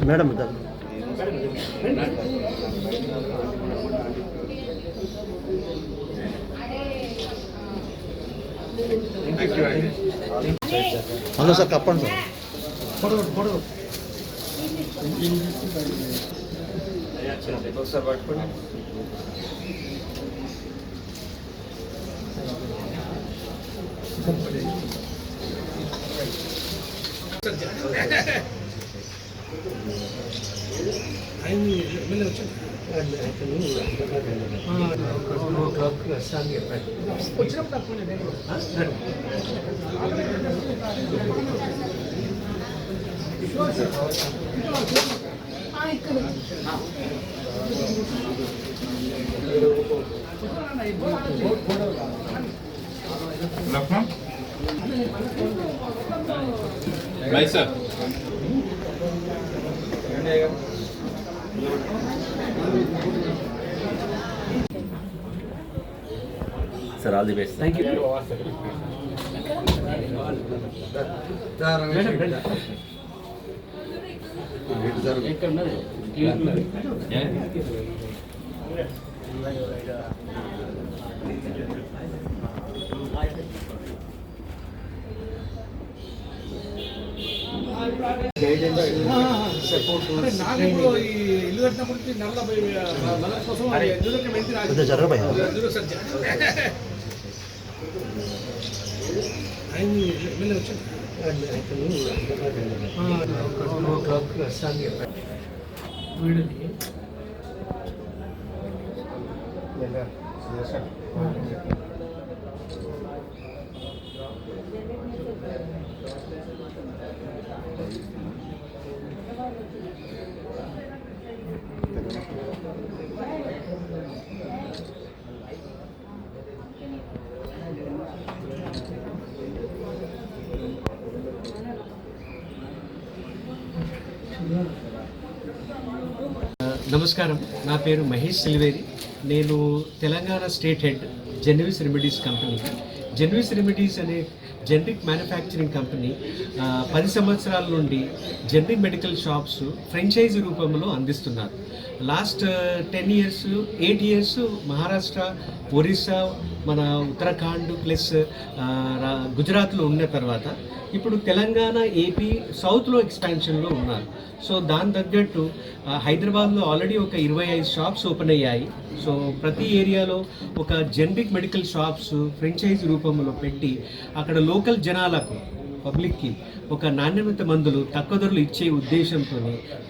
Madam hello sir కప్పండి sir sir పట్టుకోండి. Bye, sir. Sir, all the best. Thank you. నమస్కారం, నా పేరు మహేష్ సిల్వేరి. నేను Telangana state head జెన్విస్ remedies company. జెన్విస్ remedies అనే జనరిక్ మ్యానుఫ్యాక్చరింగ్ కంపెనీ 10 సంవత్సరాల నుండి జనరిక్ మెడికల్ షాప్స్ ఫ్రాంచైజీ రూపంలో అందిస్తున్నారు. Last 10 years 8 years Maharashtra, Orissa, మన ఉత్తరాఖండ్ ప్లస్ గుజరాత్లో ఉన్న తర్వాత ఇప్పుడు తెలంగాణ, ఏపీ, సౌత్లో ఎక్స్పాన్షన్లో ఉన్నారు. సో దాని తగ్గట్టు హైదరాబాద్లో ఆల్రెడీ ఒక 25 షాప్స్ ఓపెన్ అయ్యాయి. సో ప్రతి ఏరియాలో ఒక జనరిక్ మెడికల్ షాప్స్ ఫ్రాంచైజీ రూపంలో పెట్టి అక్కడ లోకల్ జనాలకు, పబ్లిక్కి ఒక నాణ్యత మందులు తక్కువ ధరలు ఇచ్చే ఉద్దేశంతో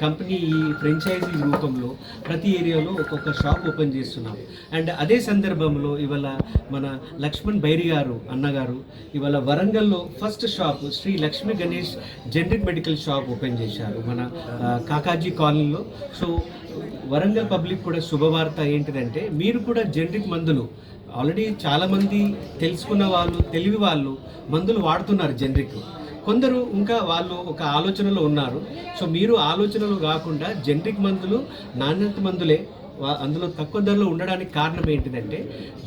కంపెనీ ఈ ఫ్రాంచైజీ రూపంలో ప్రతి ఏరియాలో ఒక్కొక్క షాప్ ఓపెన్ చేస్తున్నాం. అండ్ అదే సందర్భంలో ఇవాళ మన లక్ష్మణ్ బైరి గారు అన్నగారు ఇవాళ వరంగల్లో first shop Shri Lakshmi Ganesh generic medical shop open చేశారు మన కాకాజీ కాలనీలో. సో వరంగల్ పబ్లిక్ కూడా శుభవార్త ఏంటిదంటే, మీరు కూడా జనరిక్ మందులు ఆల్రెడీ చాలామంది తెలుసుకున్న వాళ్ళు, తెలివి వాళ్ళు మందులు వాడుతున్నారు జనరిక్. కొందరు ఇంకా వాళ్ళు ఒక ఆలోచనలో ఉన్నారు. సో మీరు ఆలోచనలు కాకుండా జనరిక్ మందులు నాణ్యత మందులే అందులో తక్కువ ధరలో ఉండడానికి కారణం ఏంటిదంటే,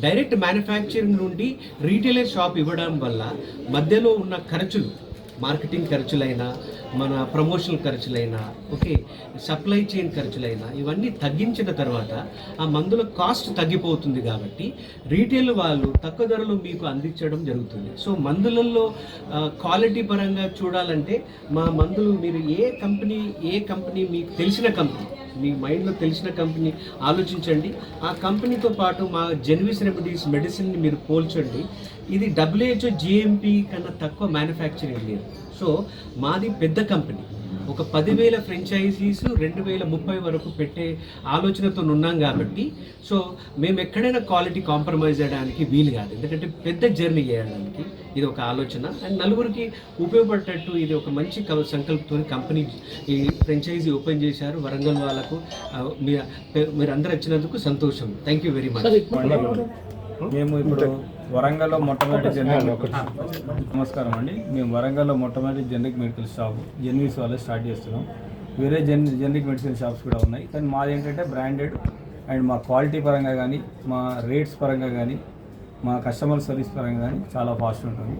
డైరెక్ట్ మ్యానుఫ్యాక్చరింగ్ నుండి రీటైలర్ షాప్ ఇవ్వడం వల్ల మధ్యలో ఉన్న ఖర్చులు, మార్కెటింగ్ ఖర్చులైనా, మన ప్రమోషనల్ ఖర్చులైనా, ఓకే, సప్లై చైన్ ఖర్చులైనా ఇవన్నీ తగ్గించిన తర్వాత ఆ మందుల కాస్ట్ తగ్గిపోతుంది. కాబట్టి రీటైల్ వాళ్ళు తక్కువ ధరలో మీకు అందించడం జరుగుతుంది. సో మందులలో క్వాలిటీ పరంగా చూడాలంటే మా మందులు మీరు ఏ కంపెనీ మీకు తెలిసిన కంపెనీ, మీ మైండ్లో తెలిసిన కంపెనీ ఆలోచించండి. ఆ కంపెనీతో పాటు మా జెన్విస్ రెమెడీస్ మెడిసిన్ని మీరు పోల్చండి. ఇది WHO GMP కన్నా తక్కువ మ్యానుఫ్యాక్చరింగ్ లేదు. సో మాది పెద్ద కంపెనీ, ఒక 10,000 ఫ్రాంచైజీస్ 2030 వరకు పెట్టే ఆలోచనతో ఉన్నాం. కాబట్టి సో మేము ఎక్కడైనా క్వాలిటీ కాంప్రమైజ్ చేయడానికి వీలు కాదు, ఎందుకంటే పెద్ద జర్నీ చేయడానికి ఇది ఒక ఆలోచన. అండ్ నలుగురికి ఉపయోగపడేటట్టు ఇది ఒక మంచి సంకల్పంతో కంపెనీ ఈ ఫ్రాంచైజీ ఓపెన్ చేశారు. వరంగల్ వాళ్ళకు మీరు అందరు వచ్చినందుకు సంతోషం. Thank you very much. మేము ఇప్పుడు వరంగల్లో మొట్టమొదటి జనరిక్ నమస్కారం అండి. మేము వరంగల్లో మొట్టమొదటి జనరిక్ మెడికల్ షాప్ జెన్విస్ వాళ్ళే స్టార్ట్ చేస్తున్నాం. వేరే జనరిక్ మెడిసిన్ షాప్స్ కూడా ఉన్నాయి, కానీ మాది ఏంటంటే బ్రాండెడ్ అండ్ మా క్వాలిటీ పరంగా కానీ, మా రేట్స్ పరంగా కానీ, మా కస్టమర్ సర్వీస్ పరంగా కానీ చాలా ఫాస్ట్ ఉంటుంది.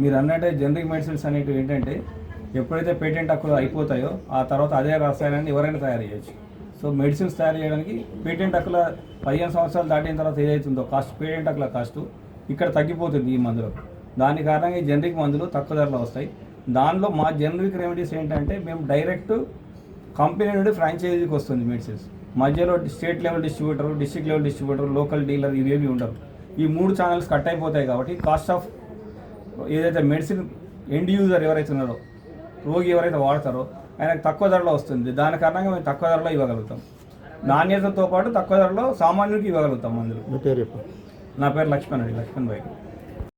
మీరు అన్నట్టే జనరిక్ మెడిసిన్స్ అనేటివి ఏంటంటే ఎప్పుడైతే పేటెంట్ హక్కులు అయిపోతాయో ఆ తర్వాత అదే రసాయనాన్ని ఎవరైనా తయారు చేయొచ్చు. సో మెడిసిన్స్ తయారు చేయడానికి పేటెంట్ హక్కుల 15 సంవత్సరాలు దాటిన తర్వాత ఏదైతుందో కాస్ట్, పేటెంట్ హక్కుల కాస్ట్ ఇక్కడ తగ్గిపోతుంది ఈ మందులో. దాని కారణంగా ఈ జనరిక్ మందులు తక్కువ ధరలో వస్తాయి. దానిలో మా జనరిక్ రెమెడీస్ ఏంటంటే మేము డైరెక్ట్ కంపెనీ నుండి ఫ్రాంచైజీకి వస్తుంది మెడిసిన్స్. మధ్యలో state level distributor, district level distributor, local dealer ఇవేవి ఉండవు. ఈ 3 ఛానల్స్ కట్ అయిపోతాయి కాబట్టి కాస్ట్ ఆఫ్ ఏదైతే మెడిసిన్ ఎండ్ యూజర్ ఎవరైతే ఉన్నారో, రోగి ఎవరైతే వాడతారో ఆయనకు తక్కువ ధరలో వస్తుంది. దాని కారణంగా మేము తక్కువ ధరలో ఇవ్వగలుగుతాం. నాణ్యతతో పాటు తక్కువ ధరలో సామాన్యుడికి ఇవ్వగలుగుతాం మందులు. మీ పేరు చెప్పు. నా పేరు లక్ష్మణ్ అండి, లక్ష్మణ్ భాయ్.